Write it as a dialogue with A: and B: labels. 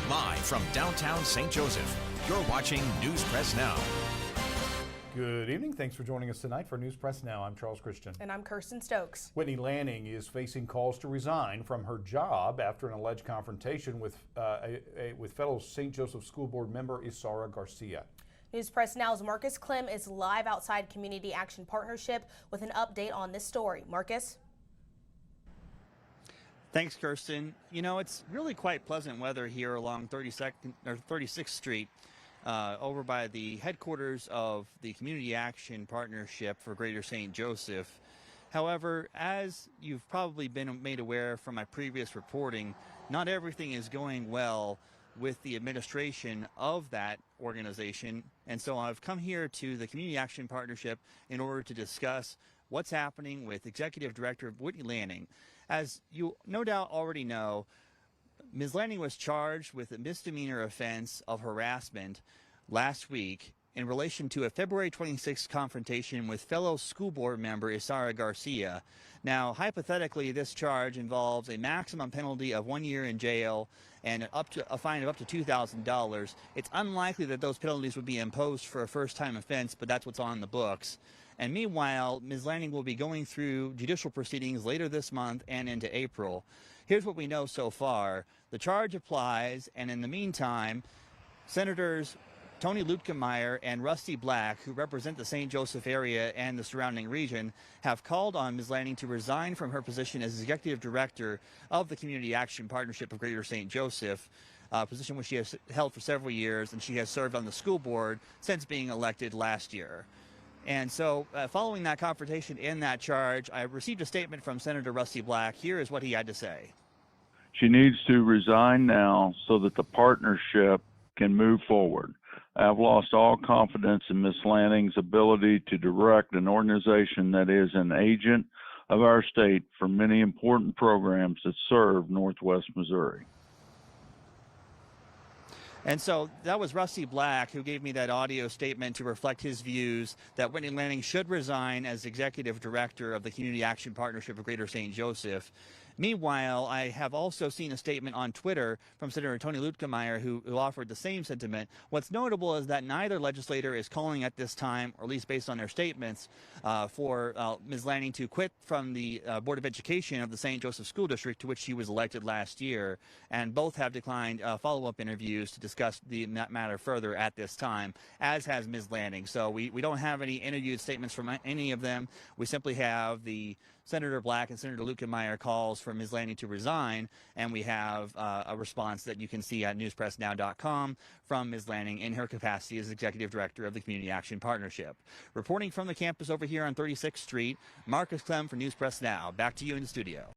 A: Live from downtown St. Joseph, you're watching News Press Now.
B: Good evening. Thanks for joining us tonight for News Press Now. I'm Charles Christian.
C: And I'm Kirsten Stokes.
B: Whitney Lanning is facing calls to resign from her job after an alleged confrontation with fellow St. Joseph School Board member Isara Garcia.
C: News Press Now's Marcus Clem is live outside Community Action Partnership with an update on this story. Marcus?
D: Thanks, Kirsten. You know, it's really quite pleasant weather here along 36th Street over by the headquarters of the Community Action Partnership for Greater St. Joseph. However, as you've probably been made aware from my previous reporting, not everything is going well with the administration of that organization. And so I've come here to the Community Action Partnership in order to discuss what's happening with Executive Director Whitney Lanning. As you no doubt already know, Ms. Lanning was charged with a misdemeanor offense of harassment last week in relation to a February 26th confrontation with fellow school board member Isara Garcia. Now, hypothetically, this charge involves a maximum penalty of 1 year in jail and a fine of up to $2,000. It's unlikely that those penalties would be imposed for a first-time offense, but that's what's on the books. And meanwhile, Ms. Lanning will be going through judicial proceedings later this month and into April. Here's what we know so far. The charge applies, and in the meantime, Senators Tony Lutkemeyer and Rusty Black, who represent the St. Joseph area and the surrounding region, have called on Ms. Lanning to resign from her position as Executive Director of the Community Action Partnership of Greater St. Joseph, a position which she has held for several years, and she has served on the school board since being elected last year. And so following that confrontation and that charge, I received a statement from Senator Rusty Black. Here is what he had to say.
E: She needs to resign now so that the partnership can move forward. I've lost all confidence in Ms. Lanning's ability to direct an organization that is an agent of our state for many important programs that serve Northwest Missouri.
D: And so that was Rusty Black who gave me that audio statement to reflect his views that Whitney Lanning should resign as Executive Director of the Community Action Partnership of Greater St. Joseph. Meanwhile, I have also seen a statement on Twitter from Senator Tony Lutkemeyer who offered the same sentiment. What's notable is that neither legislator is calling at this time, or at least based on their statements, for Ms. Lanning to quit from the Board of Education of the St. Joseph School District, to which she was elected last year. And both have declined follow-up interviews to discuss that matter further at this time, as has Ms. Lanning. So we don't have any interviewed statements from any of them. We simply have the Senator Black and Senator Lutkemeyer calls for Ms. Lanning to resign, and we have a response that you can see at newspressnow.com from Ms. Lanning in her capacity as Executive Director of the Community Action Partnership. Reporting from the campus over here on 36th Street, Marcus Clem for News Press Now. Back to you in the studio.